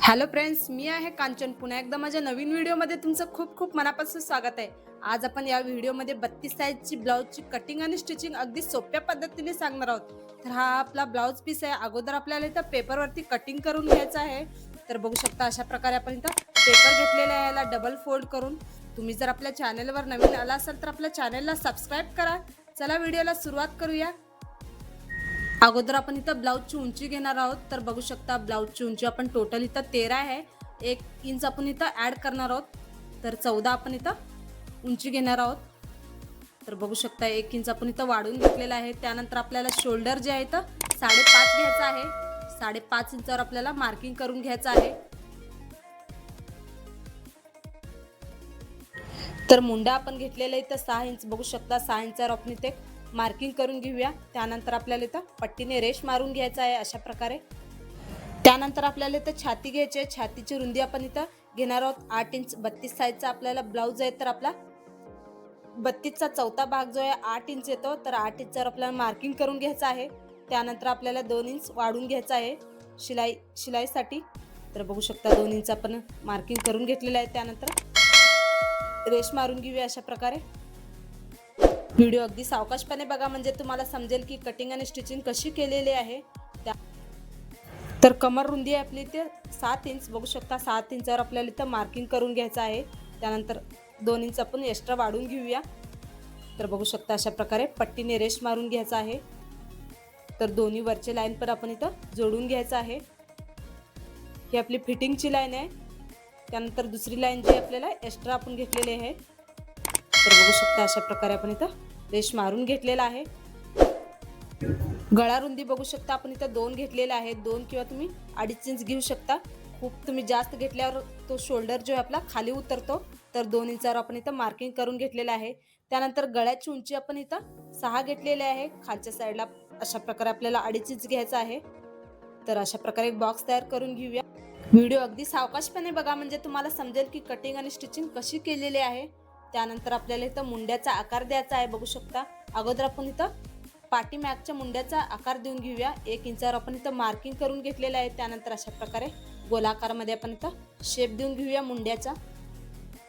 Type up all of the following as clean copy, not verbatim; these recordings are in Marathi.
हॅलो फ्रेंड्स, मी आहे कांचन. पुन्हा एकदा माझ्या नवीन व्हिडिओमध्ये तुमचं खूप खूप मनापासून स्वागत आहे. आज आपण या व्हिडिओमध्ये 32 साईजची ब्लाउजची कटिंग आणि स्टिचिंग अगदी सोप्या पद्धतीने सांगणार आहोत. तर हा आपला ब्लाउज पीस आहे. अगोदर आपल्याला इथं पेपरवरती कटिंग करून घ्यायचं आहे. तर बघू शकता अशा प्रकारे आपण इथं पेपर घेतलेला आहे, याला डबल फोल्ड करून. तुम्ही जर आपल्या चॅनलवर नवीन आला असाल तर आपल्या चॅनलला सबस्क्राईब करा. चला व्हिडिओला सुरुवात करूया. अगोदर आपण इथं ब्लाउजची उंची घेणार आहोत. तर बघू शकता ब्लाउजची उंची आपण टोटल इथं 13 आहे. 1 इंच आपण इथं ऍड करणार आहोत. तर 14 आपण इथं उंची घेणार आहोत. तर बघू शकता 1 इंच आपण इथं वाढवून घेतलेला आहे. त्यानंतर आपल्याला शोल्डर जे आहे तर 5.5 घ्यायचं आहे. 5.5 इंचावर आपल्याला मार्किंग करून घ्यायचं आहे. तर मुंडा आपण घेतलेला इथं 6 इंच. बघू शकता 6 इंचावर आपण इथे मार्किंग करून घेऊया. त्यानंतर आपल्याला इथं पट्टीने रेष मारून घ्यायचा आहे अशा प्रकारे. त्यानंतर आपल्याला इथं छाती घ्यायची आहे. छातीची रुंदी आपण इथं घेणार आहोत 8 इंच. 32 साईजचा आपल्याला ब्लाउज आहे, तर आपला 32चा चौथा भाग जो आहे 8 इंच येतो. तर 8 इंचावर आपल्याला मार्किंग करून घ्यायचं आहे. त्यानंतर आपल्याला 2 इंच वाढून घ्यायचं आहे शिलाईसाठी. तर बघू शकता 2 इंच आपण मार्किंग करून घेतलेलं आहे. त्यानंतर रेष मारून घेऊया अशा प्रकारे. व्हिडिओ अगदी सावकाशपणे बघा, म्हणजे तुम्हाला समजेल की कटिंग आणि स्टिचिंग कशी केलेली आहे. तर कमर रुंदी आहे आपली इथे 7 इंच. बघू शकता 7 इंचावर आपल्याला इथं मार्किंग करून घ्यायचं आहे. त्यानंतर 2 इंच आपण एक्स्ट्रा वाढवून घेऊया. तर बघू शकता अशा प्रकारे पट्टीने रेष मारून घ्यायचा आहे. तर दोन्ही वरचे लाईन पण आपण इथं जोडून घ्यायचं आहे. ही आपली फिटिंगची लाईन आहे. त्यानंतर दुसरी लाईन जी आपल्याला एक्स्ट्रा आपण घेतलेली आहे. तर बघू शकता अशा प्रकारे आपण इथं रेष मारून घेतलेला आहे. गळा रुंदी बघू शकता आपण इथं 2 घेतलेला आहे. 2 किंवा तुम्ही 2.5 इंच घेऊ शकता. खूप तुम्ही जास्त घेतल्यावर तो शोल्डर जो आहे आपला खाली उतरतो. तर 2 इंचावर आपण इथं मार्किंग करून घेतलेलं आहे. त्यानंतर गळ्याची उंची आपण इथं 6 घेतलेली आहे. खालच्या साईडला अशा प्रकारे आपल्याला 2.5 इंच घ्यायचा आहे. तर अशा प्रकारे एक बॉक्स तयार करून घेऊया. व्हिडिओ अगदी सावकाशपणे बघा, म्हणजे तुम्हाला समजेल की कटिंग आणि स्टिचिंग कशी केलेली आहे. त्यानंतर आपल्याला इथं मुंड्याचा आकार द्यायचा आहे. बघू शकता अगोदर आपण इथं पाठीमागच्या मुंड्याचा आकार देऊन घेऊया. 1 इंचावर आपण इथं मार्किंग करून घेतलेलं आहे. त्यानंतर अशा प्रकारे गोलाकारमध्ये आपण इथं शेप देऊन घेऊया मुंड्याचा.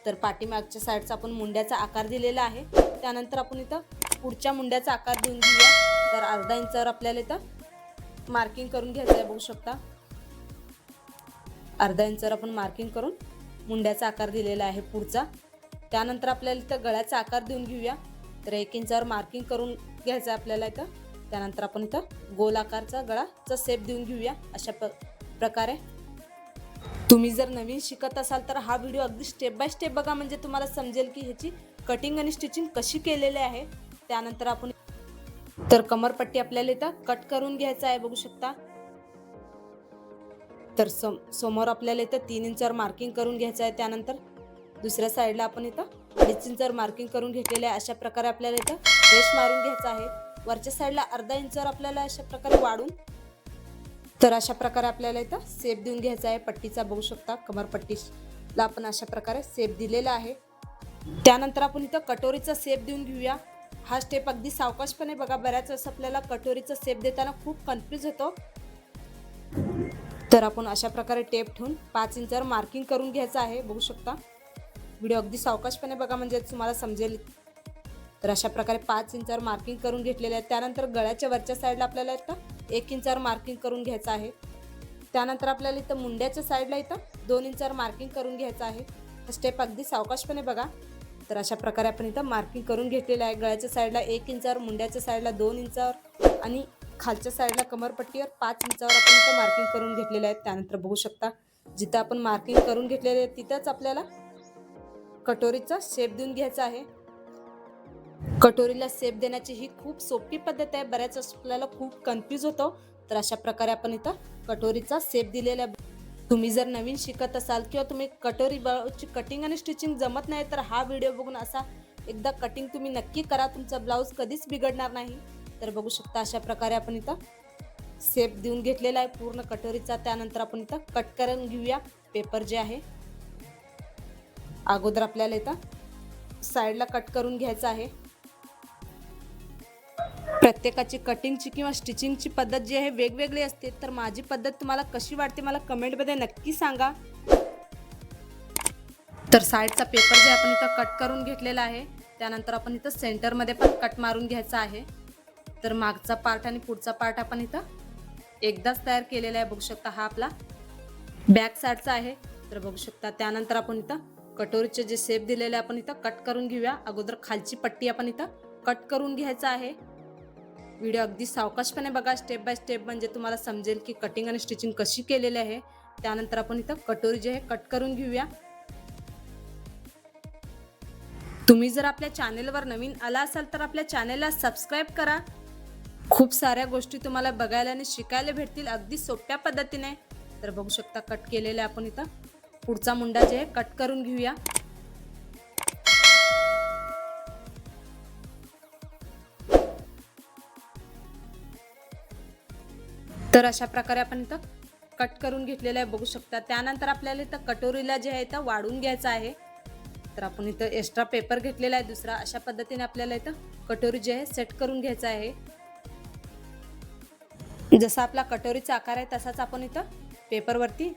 तर पाठीमागच्या साईडचा आपण मुंड्याचा आकार दिलेला आहे. त्यानंतर आपण इथं पुढच्या मुंड्याचा आकार देऊन घेऊया. तर अर्धा इंचावर आपल्याला इथं मार्किंग करून घ्यायचं आहे. बघू शकता अर्धा इंचावर आपण मार्किंग करून मुंड्याचा आकार दिलेला आहे पुढचा. त्यानंतर आपल्याला इथं गळ्याचा आकार देऊन घेऊया. तर 1 इंचावर मार्किंग करून घ्यायचं आपल्याला इथं. त्यानंतर आपण इथं गोल आकारचा गळाचा शेप देऊन घेऊया अशा प्रकारे. तुम्ही जर नवीन शिकत असाल तर हा व्हिडिओ अगदी स्टेप बाय स्टेप बघा, म्हणजे तुम्हाला समजेल की ह्याची कटिंग आणि स्टिचिंग कशी केलेली आहे. त्यानंतर आपण तर कमरपट्टी आपल्याला इथं कट करून घ्यायचं आहे. बघू शकता तर समोर आपल्याला इथं 3 इंचावर मार्किंग करून घ्यायचं आहे. त्यानंतर दुसऱ्या साईडला आपण इथं 2.5 इंचावर मार्किंग करून घेतलेलं आहे. अशा प्रकारे आपल्याला इथं रेष मारून घ्यायचा आहे. वरच्या साईडला अर्धा इंचावर आपल्याला अशा प्रकारे वाढून, तर अशा प्रकारे आपल्याला इथं शेप देऊन घ्यायचा आहे पट्टीचा. बघू शकता कमरपट्टीला आपण अशा प्रकारे शेप दिलेला आहे. त्यानंतर आपण इथं कटोरीचा शेप देऊन घेऊया. हा स्टेप अगदी सावकाशपणे बघा, बऱ्याच वेळेस आपल्याला कटोरीचा शेप देताना खूप कन्फ्यूज होतो. तर आपण अशा प्रकारे टेप ठेवून 5 इंचावर मार्किंग करून घ्यायचं आहे. बघू शकता व्हिडिओ अगदी सावकाशपणे बघा, म्हणजे तुम्हाला समजेल. तर अशा प्रकारे 5 इंचावर मार्किंग करून घेतलेले आहे. त्यानंतर गळ्याच्या वरच्या साईडला आपल्याला इथं 1 इंचावर मार्किंग करून घ्यायचं आहे. त्यानंतर आपल्याला इथं मुंड्याच्या साईडला इथं 2 इंचावर मार्किंग करून घ्यायचं आहे. स्टेप अगदी सावकाशपणे बघा. तर अशा प्रकारे आपण इथं मार्किंग करून घेतलेलं आहे. गळ्याच्या साईडला 1 इंचावर, मुंड्याच्या साईडला 2 इंचावर आणि खालच्या साईडला कमरपट्टीवर 5 इंचावर आपण इथं मार्किंग करून घेतलेलं आहे. त्यानंतर बघू शकता जिथं आपण मार्किंग करून घेतलेले आहे तिथंच आपल्याला कटोरीचा शेप देऊन घ्यायचा आहे. कटोरीला शेप देण्याची ही खूप सोपी पद्धत आहे. बऱ्याच आपल्याला खूप कन्फ्यूज होतो. तर अशा प्रकारे आपण इथं कटोरीचा शेप दिलेला आहे. तुम्ही जर नवीन शिकत असाल किंवा तुम्ही कटोरी ब्लाउजची कटिंग आणि स्टिचिंग जमत नाही, तर हा व्हिडिओ बघून असा एकदा कटिंग तुम्ही नक्की करा. तुमचा ब्लाउज कधीच बिघडणार नाही. तर बघू शकता अशा प्रकारे आपण इथं शेप देऊन घेतलेला आहे पूर्ण कटोरीचा. त्यानंतर आपण इथं कट करून घेऊया पेपर जे आहे. अगोदर आपल्याला इथं साईडला कट करून घ्यायचं आहे. प्रत्येकाची कटिंगची किंवा स्टिचिंगची पद्धत जी आहे वेगवेगळी असते, तर माझी पद्धत तुम्हाला कशी वाटते मला कमेंटमध्ये नक्की सांगा. तर साईडचा पेपर जे आपण इथं कट करून घेतलेला आहे, त्यानंतर आपण इथं सेंटरमध्ये पण कट मारून घ्यायचा आहे. तर मागचा पार्ट आणि पुढचा पार्ट आपण इथं एकदाच तयार केलेला आहे. बघू शकता हा आपला बॅक साईडचा आहे. तर बघू शकता त्यानंतर आपण इथं कटोरीचे जे शेप दिलेले आपण इथं कट करून घेऊया. अगोदर खालची पट्टी आपण इथं कट करून घ्यायचा आहे. व्हिडिओ अगदी सावकाशपणे बघा, स्टेप बाय स्टेप, म्हणजे तुम्हाला समजेल की कटिंग आणि स्टिचिंग कशी केलेली आहे. त्यानंतर आपण इथं कटोरी जे आहे कट करून घेऊया. तुम्ही जर आपल्या चॅनेलवर नवीन आला असाल तर आपल्या चॅनेलला सबस्क्राईब करा. खूप साऱ्या गोष्टी तुम्हाला बघायला आणि शिकायला भेटतील अगदी सोप्या पद्धतीने. तर बघू शकता कट केलेले आपण इथं पुढचा मुंडा जे आहे कट करून घेऊया. तर अशा प्रकारे आपण इथं कट करून घेतलेलं आहे. बघू शकता त्यानंतर आपल्याला इथं कटोरीला जे आहे इथं वाढून घ्यायचं आहे. तर आपण इथं एक्स्ट्रा पेपर घेतलेला आहे दुसरा. अशा पद्धतीने आपल्याला इथं कटोरी जे आहे सेट करून घ्यायचं आहे. जसा आपला कटोरीचा आकार आहे तसाच आपण इथं पेपरवरती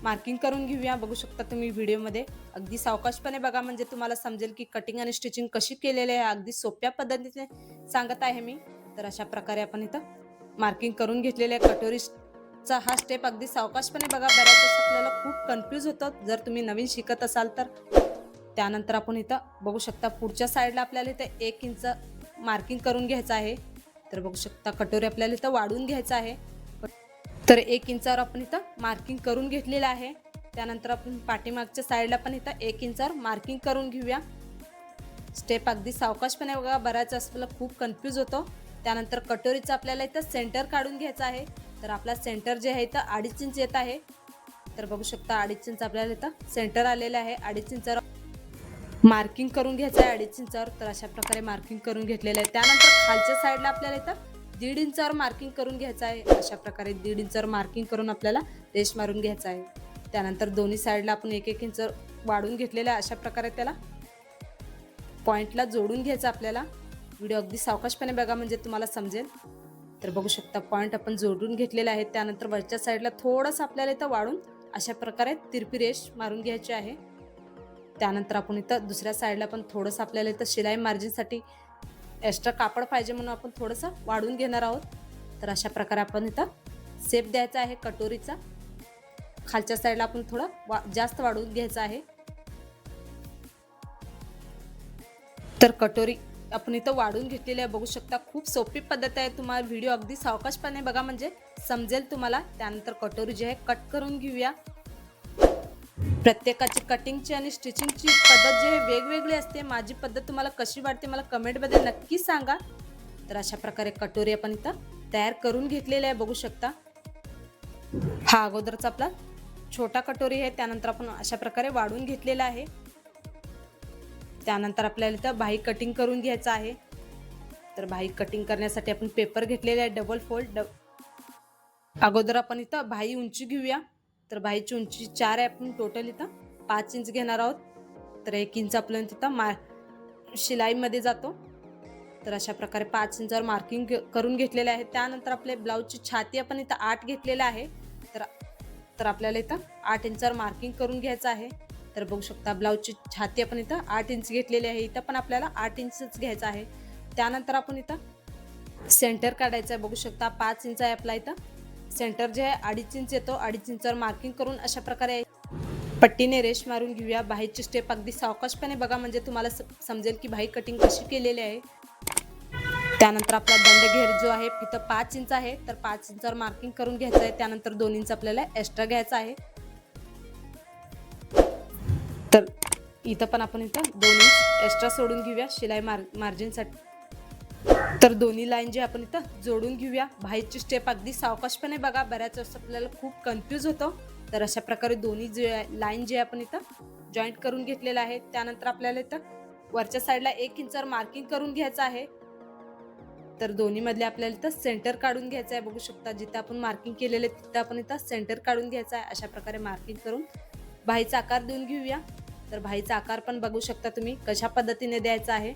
मार्किंग करून घेऊया. बघू शकता तुम्ही व्हिडिओमध्ये अगदी सावकाशपणे बघा, म्हणजे तुम्हाला समजेल की कटिंग आणि स्टिचिंग कशी केलेली आहे. अगदी सोप्या पद्धतीने सांगत आहे मी. तर अशा प्रकारे आपण इथं मार्किंग करून घेतलेले आहे. कटोरीचा हा स्टेप अगदी सावकाशपणे बघा, बऱ्याच वेळेस आपल्याला खूप कन्फ्यूज होतं जर तुम्ही नवीन शिकत असाल तर. त्यानंतर आपण इथं बघू शकता पुढच्या साईडला आपल्याला इथं 1 इंच मार्किंग करून घ्यायचं आहे. तर बघू शकता कटोरी आपल्याला इथं वाढून घ्यायचं आहे. तर 1 इंचावर आपण इथं मार्किंग करून घेतलेलं आहे. त्यानंतर आपण पाठीमागच्या साईडला पण इथं 1 इंचावर मार्किंग करून घेऊया. स्टेप अगदी सावकाशपणे बघा, बऱ्याच आपल्याला खूप कन्फ्यूज होतो. त्यानंतर कटोरीचं आपल्याला इथं सेंटर काढून घ्यायचं आहे. तर आपला सेंटर जे आहे इथं 2.5 इंच येत आहे. तर बघू शकता 2.5 इंच आपल्याला इथं सेंटर आलेलं आहे. 2.5 इंचावर मार्किंग करून घ्यायचं आहे 2.5 इंचावर. तर अशा प्रकारे मार्किंग करून घेतलेलं आहे. त्यानंतर खालच्या साईडला आपल्याला इथं 1.5 इंचावर मार्किंग करून घ्यायचं आहे. अशा प्रकारे 1.5 इंचावर मार्किंग करून आपल्याला रेष मारून घ्यायचा आहे. त्यानंतर दोन्ही साईडला आपण 1-1 इंच वाढून घेतलेलं आहे. अशा प्रकारे त्याला पॉईंटला जोडून घ्यायचं आपल्याला. व्हिडिओ अगदी सावकाशपणे बघा, म्हणजे तुम्हाला समजेल. तर बघू शकता पॉईंट आपण जोडून घेतलेले आहेत. त्यानंतर वरच्या साईडला थोडंसं आपल्याला इथं वाढून अशा प्रकारे तिरपी रेष मारून घ्यायची आहे. त्यानंतर आपण इथं दुसऱ्या साईडला पण थोडंसं आपल्याला इथं शिलाई मार्जिनसाठी एक्स्ट्रा कापड पाहिजे म्हणून आपण थोडंसं वाढून घेणार आहोत. तर अशा प्रकारे आपण इथं शेप द्यायचा आहे कटोरीचा. खालच्या साईडला आपण थोडं जास्त वाढवून घ्यायचं आहे. तर कटोरी आपण इथं वाढून घेतलेली आहे. बघू शकता खूप सोपी पद्धत आहे. तुम्हाला व्हिडिओ अगदी सावकाशपणे बघा, म्हणजे समजेल तुम्हाला. त्यानंतर कटोरी जे आहे कट करून घेऊया. प्रत्येकाची कटिंगची आणि स्टिचिंगची पद्धत जी आहे वेगवेगळी असते. माझी पद्धत तुम्हाला कशी वाटते मला कमेंटमध्ये नक्की सांगा. तर अशा प्रकारे कटोरी आपण इथं तयार करून घेतलेली आहे. बघू शकता हा अगोदरचा आपला छोटा कटोरी आहे. त्यानंतर आपण अशा प्रकारे वाढून घेतलेला आहे. त्यानंतर आपल्याला इथं बाही कटिंग करून घ्यायचं आहे. तर बाही कटिंग करण्यासाठी आपण पेपर घेतलेले आहे डबल फोल्ड. अगोदर आपण इथं बाही उंची घेऊया. तर बाहीची उंची 4 आहे. आपण टोटल इथं 5 इंच घेणार आहोत. तर 1 इंच आपल्याला तिथं शिलाईमध्ये जातो. तर अशा प्रकारे 5 इंचावर मार्किंग करून घेतलेले आहे. त्यानंतर आपले ब्लाऊजची छाती आपण इथं 8 घेतलेलं आहे. तर आपल्याला इथं 8 इंचावर मार्किंग करून घ्यायचं आहे. तर बघू शकता ब्लाऊजची छाती आपण इथं 8 इंच घेतलेली आहे. इथं पण आपल्याला 8 इंचच घ्यायचं आहे. त्यानंतर आपण इथं सेंटर काढायचं आहे. बघू शकता 5 इंच आहे आपला इथं सेंटर जे आहे 2.5 इंच येतो. 2.5 इंचावर मार्किंग करून अशा प्रकारे पट्टीने रेष मारून घेऊया. बाहीची स्टेप अगदी सावकाशपणे बघा, म्हणजे तुम्हाला समजेल की बाही कटिंग कशी केलेली आहे. त्यानंतर आपला दंडघेर जो आहे इथं 5 इंच आहे. तर 5 इंचावर मार्किंग करून घ्यायचं आहे. त्यानंतर 2 इंच आपल्याला एक्स्ट्रा घ्यायचं आहे. तर इथं पण आपण इथं 2 इंच एक्स्ट्रा सोडून घेऊया शिलाई मार्जिनसाठी. तर दोन्ही लाईन जे आपण इथं जोडून घेऊया. बाहीची स्टेप अगदी सावकाशपणे बघा, बऱ्याच वेळेस आपल्याला खूप कन्फ्यूज होतो. तर अशा प्रकारे दोन्ही जे लाईन जे आपण इथं जॉईंट करून घेतलेलं आहे. त्यानंतर आपल्याला इथं वरच्या साईडला 1 इंचावर मार्किंग करून घ्यायचं आहे. तर दोन्ही मधले आपल्याला इथं सेंटर काढून घ्यायचं आहे. बघू शकता जिथं आपण मार्किंग केलेले तिथं आपण इथं सेंटर काढून घ्यायचं आहे. अशा प्रकारे मार्किंग करून बाहीचा आकार देऊन घेऊया. तर बाहीचा आकार पण बघू शकता तुम्ही कशा पद्धतीने द्यायचा आहे.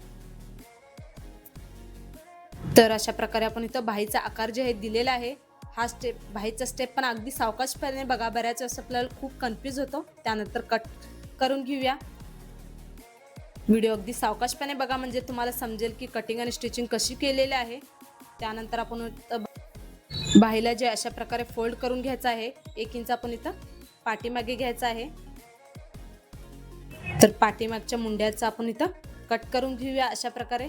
तर अशा प्रकारे आपण इथं बाहीचा आकार जे आहे दिलेला आहे. हा बाहीचा स्टेप पण अगदी सावकाशपणे बघा, बऱ्याच वेळेस आपल्याला खूप कन्फ्यूज होतो. त्यानंतर कट करून घेऊया. व्हिडिओ अगदी सावकाशपणे बघा, म्हणजे तुम्हाला समजेल की कटिंग आणि स्टिचिंग कशी केलेली आहे. त्यानंतर आपण बाहीला जे अशा प्रकारे फोल्ड करून घ्यायचं आहे. 1 इंच आपण इथं पाठीमागे घ्यायचं आहे. तर पाठीमागच्या मुंड्याचा आपण इथं कट करून घेऊया अशा प्रकारे.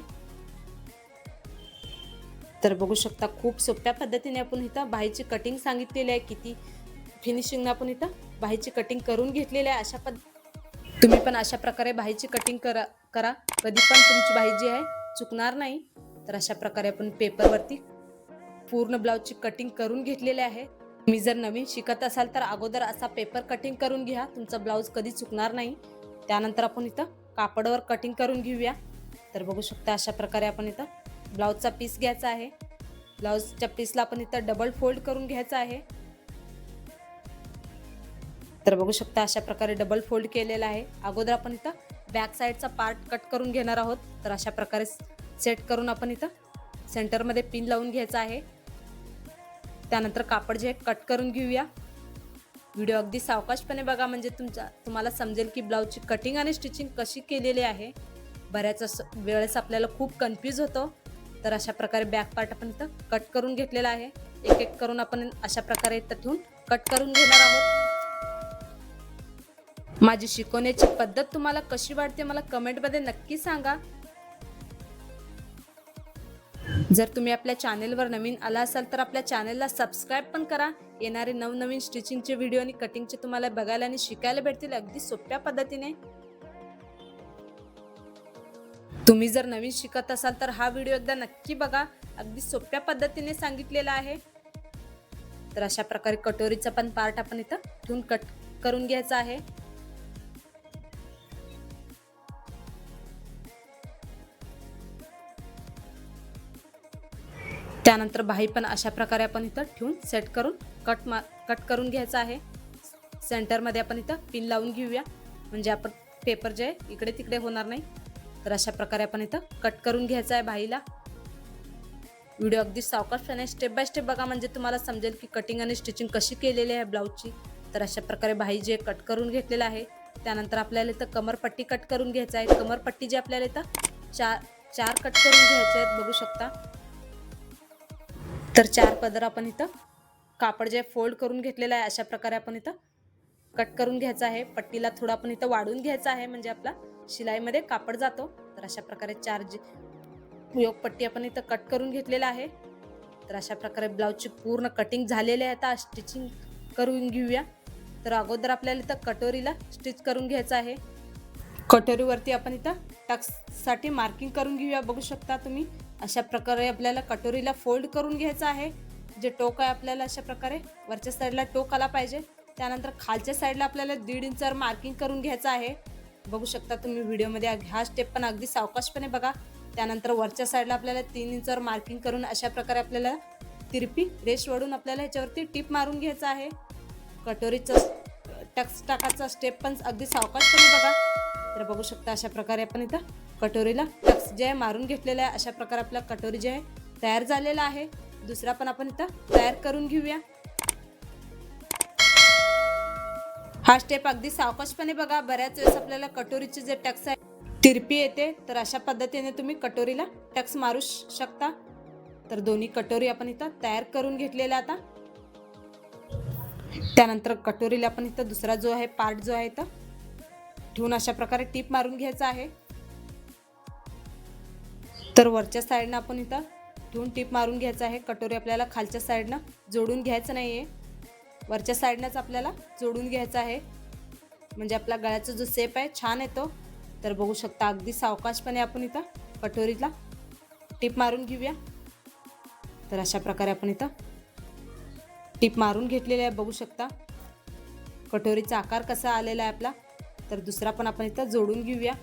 तर बघू शकता खूप सोप्या पद्धतीने आपण इथं बाहीची कटिंग सांगितलेली आहे. किती फिनिशिंग आपण इथं बाहीची कटिंग करून घेतलेली आहे. तुम्ही पण अशा प्रकारे बाहीची कटिंग करा. कधी पण तुमची बाही जी आहे चुकणार नाही. तर अशा प्रकारे आपण पेपरवरती पूर्ण ब्लाउजची कटिंग करून घेतलेली आहे. तुम्ही जर नवीन शिकत असाल तर अगोदर असा पेपर कटिंग करून घ्या, तुमचा ब्लाउज कधी चुकणार नाही. त्यानंतर आपण इथं कापडावर कटिंग करून घेऊया. तर बघू शकता अशा प्रकारे आपण इथं ब्लाउजचा पीस घ्यायचा आहे. ब्लाउजच्या पीसला आपण इथं डबल फोल्ड करून घ्यायचा आहे. तर बघू शकता अशा प्रकारे डबल फोल्ड केलेला आहे. अगोदर आपण इथं बॅक साईडचा पार्ट कट करून घेणार आहोत. तर अशा प्रकारे सेट करून आपण इथं सेंटरमध्ये पिन लावून घ्यायचा आहे. त्यानंतर कापड जे कट करून घेऊया. व्हिडिओ अगदी सावकाशपणे बघा, म्हणजे तुम्हाला समजेल की ब्लाउजची कटिंग आणि स्टिचिंग कशी केलेली आहे. बऱ्याच वेळेस आपल्याला खूप कन्फ्यूज होतो. तर अशा प्रकारे बॅक पार्ट आपण इथं कट करून घेतलेला आहे. एक एक करून आपण अशा प्रकारे इथं ठेवून कट करून घेणार आहोत. माझी शिकवण्याची पद्धत तुम्हाला कशी वाटते मला कमेंटमध्ये नक्की सांगा. जर तुम्ही आपल्या चॅनेलवर नवीन आला असाल तर आपल्या चॅनेलला सबस्क्राईब पण करा. येणारे नवनवीन स्टिचिंगचे व्हिडिओ आणि कटिंगचे तुम्हाला बघायला आणि शिकायला भेटतील अगदी सोप्या पद्धतीने. तुम्ही जर नवीन शिकत असाल तर हा व्हिडिओ एकदा नक्की बघा, अगदी सोप्या पद्धतीने सांगितलेला आहे. तर अशा प्रकारे कटोरीचा पण पार्ट आपण इथं ठेवून कट करून घ्यायचा आहे. त्यानंतर बाही पण अशा प्रकारे आपण इथं ठेवून सेट करून कट करून घ्यायचा आहे. सेंटरमध्ये आपण इथं पिन लावून घेऊया, म्हणजे आपण पेपर जे आहे इकडे तिकडे होणार नाही. तर अशा प्रकारे आपण इथं कट करून घ्यायचा आहे बाहीला. व्हिडिओ अगदी सावकाशपणे स्टेप बाय स्टेप बघा, म्हणजे तुम्हाला समजेल की कटिंग आणि स्टिचिंग कशी केलेली आहे ब्लाउजची. तर अशा प्रकारे बाही जे कट करून घेतलेला आहे. त्यानंतर आपल्याला इथं कमरपट्टी कट करून घ्यायचं आहे. कमरपट्टी जी आपल्याला इथं चार कट करून घ्यायचे आहेत बघू शकता. तर 4 पदर आपण इथं कापड जे फोल्ड करून घेतलेलं आहे अशा प्रकारे आपण इथं कट करून घ्यायचं आहे. पट्टीला थोडा आपण इथं वाढून घ्यायचं आहे, म्हणजे आपला शिलाईमध्ये कापड जातो. तर अशा प्रकारे 4 योग पट्टी आपण इथं कट करून घेतलेला आहे. तर अशा प्रकारे ब्लाउजची पूर्ण कटिंग झालेली आहे. आता स्टिचिंग करून घेऊया. तर अगोदर आपल्याला इथं कटोरीला स्टिच करून घ्यायचं आहे. कटोरीवरती आपण इथं टक्ससाठी मार्किंग करून घेऊया. बघू शकता तुम्ही अशा प्रकारे आपल्याला कटोरीला फोल्ड करून घ्यायचं आहे. जे टोक आहे आपल्याला अशा प्रकारे वरच्या साईडला टोक आला पाहिजे. त्यानंतर खालच्या साईडला आपल्याला 1.5 इंचवर मार्किंग करून घ्यायचं आहे. बघू शकता तुम्ही व्हिडिओमध्ये हा स्टेप पण अगदी सावकाशपणे बघा. त्यानंतर वरच्या साईडला आपल्याला 3 इंचवर मार्किंग करून अशा प्रकारे आपल्याला तिरपी रेष ओढून आपल्याला ह्याच्यावरती टिप मारून घ्यायचं आहे. कटोरीचा टक्स टाकाचा स्टेप पण अगदी सावकाशपणे बघा. तर बघू शकता अशा प्रकारे आपण इथं कटोरीला टक्स जे आहे मारून घेतलेला आहे. अशा प्रकारे आपला कटोरी जे आहे तयार झालेला आहे. दुसरा पण आपण इथं तयार करून घेऊया. हा स्टेप अगदी सावकाशपणे बघा. बऱ्याच वेळेस आपल्याला कटोरीचे जे टक्स आहे तिरपी येते. तर अशा पद्धतीने तुम्ही कटोरीला टक्स मारू शकता. तर दोन्ही कटोरी आपण इथं तयार करून घेतलेला आता. त्यानंतर कटोरीला आपण इथं दुसरा जो आहे पार्ट जो आहे इथं ठेवून अशा प्रकारे टिप मारून घ्यायचा आहे. तर वरच्या साईडनं आपण इथं ठेवून टिप मारून घ्यायचं आहे. कटोरी आपल्याला खालच्या साईडनं जोडून घ्यायचं नाहीये, वरच्या साईडनंच आपल्याला जोडून घ्यायचं आहे, म्हणजे आपला गळ्याचा जो शेप आहे छान येतो. तर बघू शकता अगदी सावकाशपणे आपण इथं कटोरीला टिप मारून घेऊया. तर अशा प्रकारे आपण इथं टिप मारून घेतलेली आहे. बघू शकता कटोरीचा आकार कसा आलेला आहे आपला. तर दुसरा पण आपण इथं जोडून घेऊया.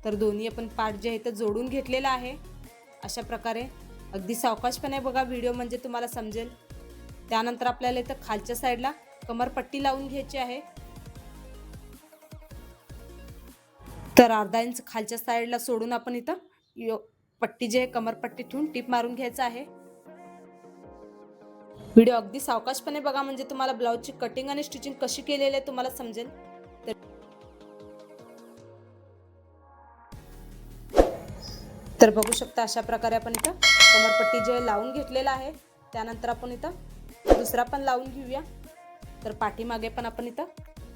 तर दोन्ही आपण पार्ट जे आहे इथं जोडून घेतलेला आहे. अशा प्रकारे अगदी सावकाशपणे बघा व्हिडिओ, म्हणजे तुम्हाला समजेल. त्यानंतर आपल्याला इथं खालच्या साईडला कमरपट्टी लावून घ्यायची आहे. तर अर्धा इंच खालच्या साईडला सोडून आपण इथं पट्टी जी आहे कमरपट्टी ठेवून टीप मारून घ्यायचं आहे. व्हिडिओ अगदी सावकाशपणे बघा म्हणजे तुम्हाला ब्लाउजची कटिंग आणि स्टिचिंग कशी केलेली आहे तुम्हाला समजेल. तर बघू शकता अशा प्रकारे आपण इथं कमरपट्टी जे लावून घेतलेला आहे. त्यानंतर आपण इथं दुसरा पण लावून घेऊया. तर पाठीमागे पण आपण इथं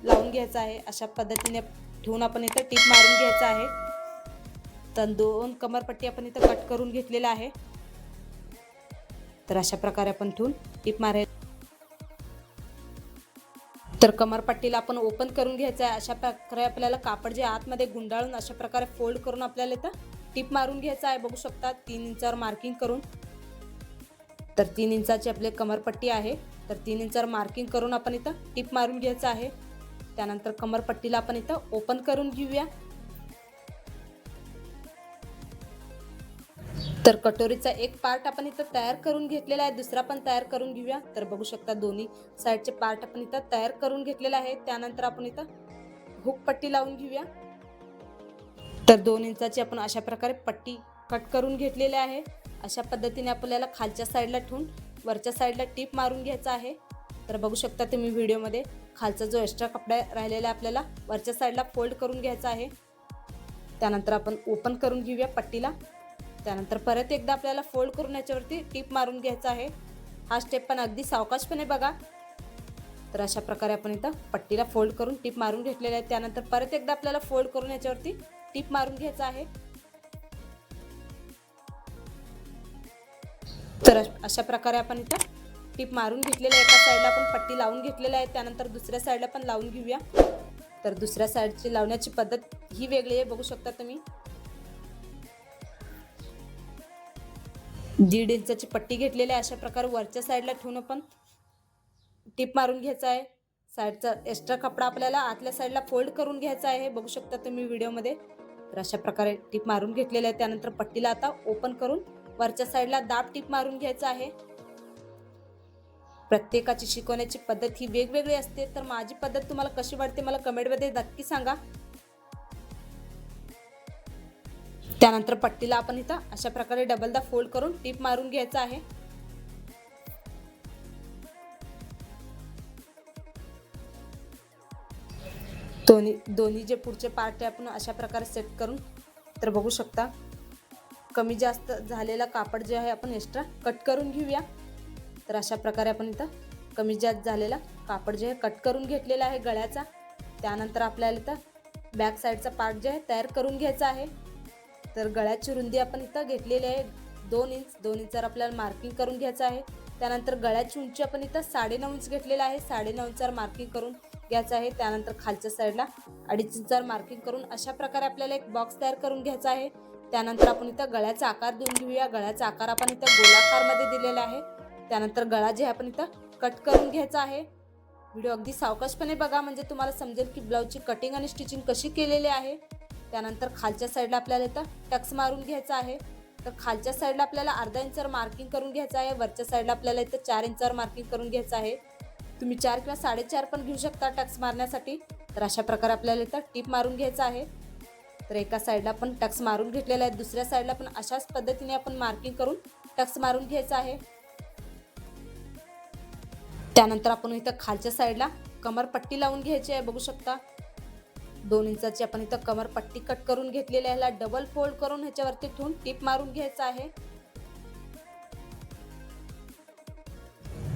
लावून घ्यायचं आहे. अशा पद्धतीने ठेवून आपण इथं टीप मारून घ्यायचं आहे. तर 2 कमरपट्टी आपण इथं कट करून घेतलेला आहे. तर अशा प्रकारे आपण ठेवून टीप मारायची. तर कमरपट्टीला आपण ओपन करून घ्यायचं आहे. अशा प्रकारे आपल्याला कापड जे आतमध्ये गुंडाळून अशा प्रकारे फोल्ड करून आपल्याला इथं टीप मारून घ्यायचं आहे. बघू शकता 3 इंचावर मार्किंग करून. तर 3 इंचाची आपली कमरपट्टी आहे. तर 3 इंचावर मार्किंग करून आपण इथं टीप मारून घ्यायचं आहे. त्यानंतर कमरपट्टीला आपण इथं ओपन करून घेऊया. तर कटोरीचा एक पार्ट आपण इथं तयार करून घेतलेला आहे. दुसरा पण तयार करून घेऊया. तर बघू शकता दोन्ही साईडचे पार्ट आपण इथं तयार करून घेतलेला आहे. त्यानंतर आपण इथं हुक पट्टी लावून घेऊया. तर 2 इंचाची आपण अशा प्रकारे पट्टी कट करून घेतलेली आहे. अशा पद्धतीने आपल्याला खालच्या साईडला ठेवून वरच्या साईडला टीप मारून घ्यायचा आहे. तर बघू शकता तुम्ही व्हिडिओमध्ये खालचा जो एक्स्ट्रा कपडा राहिलेला आपल्याला वरच्या साईडला फोल्ड करून घ्यायचा आहे. त्यानंतर आपण ओपन करून घेऊया पट्टीला. त्यानंतर परत एकदा आपल्याला फोल्ड करून याच्यावरती टीप मारून घ्यायचा आहे. हा स्टेप पण अगदी सावकाशपणे बघा. तर अशा प्रकारे आपण इथं पट्टीला फोल्ड करून टीप मारून घेतलेला आहे. त्यानंतर परत एकदा आपल्याला फोल्ड करून याच्यावरती टीप मारून घ्यायचा आहे. तर अशा प्रकारे आपण इथं टीप मारून घेतलेलं आहे. एका साईडला आपण पट्टी लावून घेतलेली आहे. त्यानंतर दुसऱ्या साईडला पण लावून घेऊया. तर दुसऱ्या साईडची लावण्याची पद्धत ही वेगळी आहे. बघू शकता तुम्ही 1.5 इंचाची पट्टी घेतलेली आहे. अशा प्रकारे वरच्या साईडला ठेवून आपण टीप मारून घ्यायचा आहे. साईडचा एक्स्ट्रा कपडा आपल्याला आतल्या साईडला फोल्ड करून घ्यायचा आहे. बघू शकता तुम्ही व्हिडिओमध्ये. तर अशा प्रकारे टीप मारून घेतलेलं आहे. त्यानंतर पट्टीला आता ओपन करून वरच्या साईडला दाब टीप मारून घ्यायचा आहे. प्रत्येकाची शिकवण्याची पद्धत ही वेगवेगळी असते. तर माझी पद्धत तुम्हाला कशी वाटते मला कमेंटमध्ये नक्की सांगा. त्यानंतर पट्टीला आपण इथं अशा प्रकारे डबलदा फोल्ड करून टीप मारून घ्यायचा आहे. दोन्ही जे पुढचे पार्ट आहे आपण अशा प्रकारे सेट करून तर बघू शकता कमी जास्त झालेला कापड जे आहे आपण एक्स्ट्रा कट करून घेऊया. तर अशा प्रकारे आपण इथं कमी जास्त झालेला कापड जे आहे कट करून घेतलेला आहे गळ्याचा. त्यानंतर आपल्याला इथं बॅक साईडचा पार्ट जे आहे तयार करून घ्यायचा आहे. तर गळ्याची रुंदी आपण इथं घेतलेली आहे 2 इंच. 2 इंचावर आपल्याला मार्किंग करून घ्यायचं आहे. त्यानंतर गळ्याची उंची आपण इथं 9.5 इंच घेतलेला आहे. 9.5 इंचावर मार्किंग करून घ्यायचं आहे. त्यानंतर खालच्या साईडला 2.5 इंचावर मार्किंग करून अशा प्रकारे आपल्याला एक बॉक्स तयार करून घ्यायचा आहे. त्यानंतर आपण इथं गळ्याचा आकार देऊन घेऊया. गळ्याचा आकार आपण इथं गोलाकारमध्ये दिलेला आहे. त्यानंतर गळा जे आपण इथं कट करून घ्यायचा आहे. व्हिडिओ अगदी सावकाशपणे बघा म्हणजे तुम्हाला समजेल की ब्लाउजची कटिंग आणि स्टिचिंग कशी केलेली आहे. त्यानंतर खालच्या साईडला आपल्याला इथं टक्स मारून घ्यायचा आहे. तर खालच्या साईडला आपल्याला 1/2 इंचावर मार्किंग करून घ्यायचं आहे. वरच्या साईडला आपल्याला इथं 4 इंचावर मार्किंग करून घ्यायचं आहे. तुम्ही 4 किंवा 4.5 पण घेऊ शकता टक्स मारण्यासाठी. तर अशा प्रकारे आपल्याला इथं टीप मारून घ्यायचं आहे. तर एका साईडला पण टक्स मारून घेतलेला आहे. दुसऱ्या साईडला पण अशाच पद्धतीने आपण मार्किंग करून टक्स मारून घ्यायचं आहे. त्यानंतर आपण इथं खालच्या साईडला कमरपट्टी लावून घ्यायची आहे. बघू शकता 2 इंचाची आपण इथं कमरपट्टी कट करून घेतलेली आहे. ह्याला डबल फोल्ड करून ह्याच्यावरती ठेवून टीप मारून घ्यायचं आहे.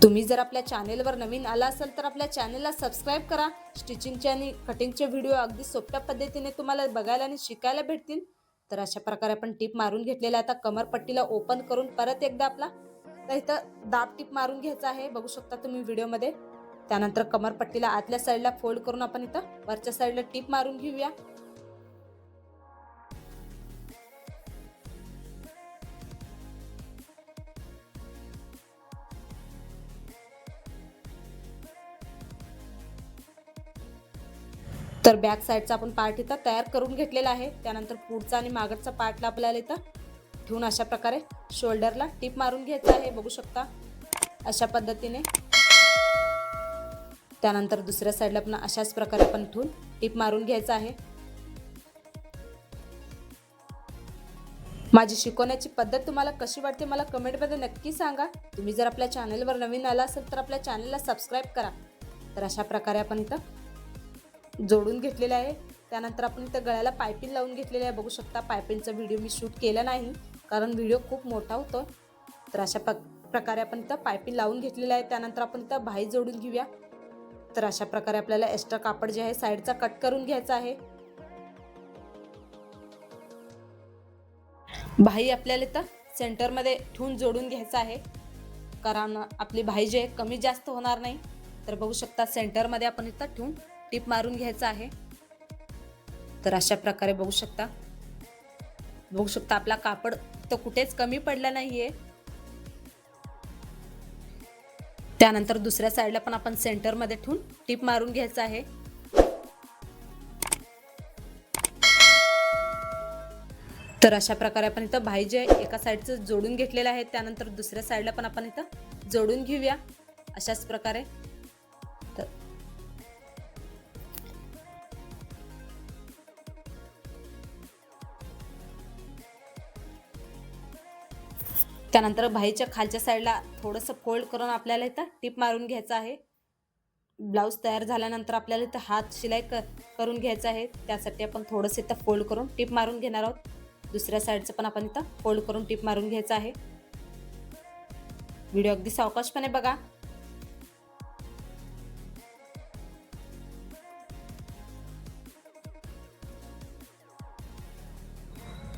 तुम्ही जर आपल्या चॅनेलवर नवीन आला असाल तर आपल्या चॅनेलला सबस्क्राईब करा. स्टिचिंगचे आणि कटिंगचे व्हिडिओ अगदी सोप्या पद्धतीने तुम्हाला बघायला आणि शिकायला भेटतील. तर अशा प्रकारे आपण टीप मारून घेतलेला. आता कमरपट्टीला ओपन करून परत एकदा आपला तर इथं दाब टीप मारून घ्यायचा आहे. बघू शकता तुम्ही व्हिडिओमध्ये. त्यानंतर कमरपट्टीला आतल्या साईडला फोल्ड करून आपण इथं वरच्या साईडला टीप मारून घेऊया. तर बॅक साईडचा आपण पार्ट इथं तयार करून घेतलेला आहे. त्यानंतर पुढचा आणि मागचा पार्टला आपल्याला इथं ठेवून अशा प्रकारे शोल्डरला टीप मारून घ्यायचं आहे. बघू शकता अशा पद्धतीने. त्यानंतर दुसऱ्या साईडला पण अशाच प्रकारे आपण ठेवून टीप मारून घ्यायचं आहे. माझी शिकवण्याची पद्धत तुम्हाला कशी वाटते मला कमेंटमध्ये नक्की सांगा. तुम्ही जर आपल्या चॅनलवर नवीन आला असेल तर आपल्या चॅनलला सबस्क्राईब करा. तर अशा प्रकारे आपण इथं जोडून घेतलेलं आहे. त्यानंतर आपण इथं गळ्याला पायपिंग लावून घेतलेली आहे. बघू शकता पायपिंगचा व्हिडिओ मी शूट केला नाही कारण व्हिडिओ खूप मोठा होतो. तर अशा प्रकारे आपण इथं पायपिंग लावून घेतलेलं आहे. त्यानंतर आपण इथं बाही जोडून घेऊया. तर अशा प्रकारे आपल्याला एक्स्ट्रा कापड जे आहे साईडचा कट करून घ्यायचा आहे. बाही आपल्याला इथं सेंटरमध्ये ठेवून जोडून घ्यायचं आहे कारण आपली बाही जी आहे कमी जास्त होणार नाही. तर बघू शकता सेंटरमध्ये आपण इथं ठेवून टिप मारून घ्यायचं आहे. तर अशा प्रकारे बघू शकता आपला कापड तर कुठेच कमी पडला नाहीये. त्यानंतर दुसऱ्या साईडला पण आपण सेंटरमध्ये ठेवून टिप मारून घ्यायचं आहे. तर अशा प्रकारे आपण इथं बाही जे एका साईडचं जोडून घेतलेलं आहे. त्यानंतर दुसऱ्या साईडला पण आपण इथं जोडून घेऊया अशाच प्रकारे. त्यानंतर बाहीच्या खालच्या साईडला थोडंसं फोल्ड करून आपल्याला इथं टिप मारून घ्यायचं आहे. ब्लाऊज तयार झाल्यानंतर आपल्याला इथं हात शिलाई करून घ्यायचा आहे. त्यासाठी आपण थोडंसं इथं फोल्ड करून टिप मारून घेणार आहोत. दुसऱ्या साईडचं पण आपण इथं फोल्ड करून टिप मारून घ्यायचं आहे. व्हिडिओ अगदी सावकाशपणे बघा.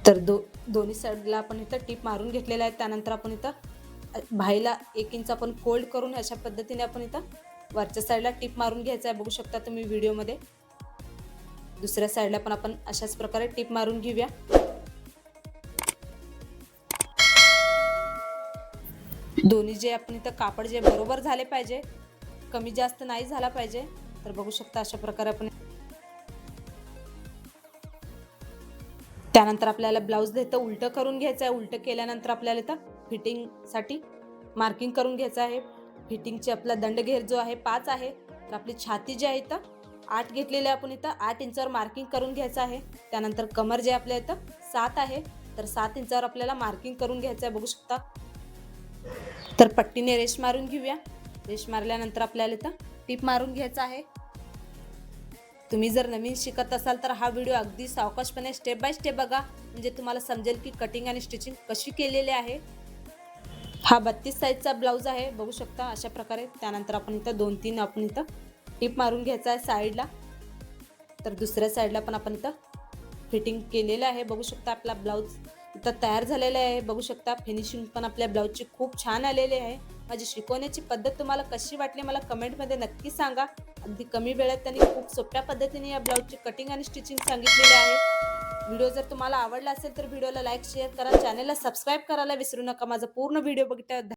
तर दोन्ही साईडला आपण इथं टिप मारून घेतलेला आहे. त्यानंतर आपण इथं बाहीला 1 इंच आपण फोल्ड करून अशा पद्धतीने आपण इथं वरच्या साईडला टिप मारून घ्यायचं आहे. बघू शकता तुम्ही व्हिडिओमध्ये. दुसऱ्या साईडला पण आपण अशाच प्रकारे टिप मारून घेऊया. दोन्ही जे आपण इथं कापड जे बरोबर झाले पाहिजे, कमी जास्त नाही झाला पाहिजे. तर बघू शकता अशा प्रकारे आपण. त्यानंतर आपल्याला ब्लाऊज इथं उलटं करून घ्यायचं आहे. उलटं केल्यानंतर आपल्याला इथं फिटिंगसाठी मार्किंग करून घ्यायचं आहे. फिटिंगची आपला दंडघेर जो आहे 5 आहे. तर आपली छाती जी आहे इथं 8 घेतलेली आहे. आपण इथं 8 इंचावर मार्किंग करून घ्यायचं आहे. त्यानंतर कमर जे आपल्या इथं 7 आहे. तर 7 इंचावर आपल्याला मार्किंग करून घ्यायचं आहे. बघू शकता. तर पट्टीने रेष मारून घेऊया. रेष मारल्यानंतर आपल्याला इथं टिप मारून घ्यायचं आहे. तुम्ही जर नवीन शिकत असाल तर हा व्हिडिओ अगदी सावकाशपणे स्टेप बाय स्टेप बघा, म्हणजे तुम्हाला समजेल की कटिंग आणि स्टिचिंग कशी केलेली आहे. हा 32 साईजचा ब्लाऊज आहे. बघू शकता अशा प्रकारे. त्यानंतर आपण इथं 2-3 आपण इथं टिप मारून घ्यायचा आहे साईडला. तर दुसऱ्या साईडला पण आपण इथं फिटिंग केलेलं आहे. बघू शकता आपला ब्लाऊज इथं तयार झालेला आहे. बघू शकता फिनिशिंग पण आपल्या ब्लाऊजची खूप छान आलेली आहे. माझी शिकवण्याची पद्धत तुम्हाला कशी वाटली मला कमेंटमध्ये नक्की सांगा. अगदी कमी वेळात त्यांनी खूप सोप्या पद्धतीने या ब्लाऊजची कटिंग आणि स्टिचिंग सांगितलेली आहे. व्हिडिओ जर तुम्हाला आवडला असेल तर व्हिडिओला लाईक शेअर करा. चॅनलला सबस्क्राईब करायला विसरू नका. माझा पूर्ण व्हिडिओ बघितल्यावर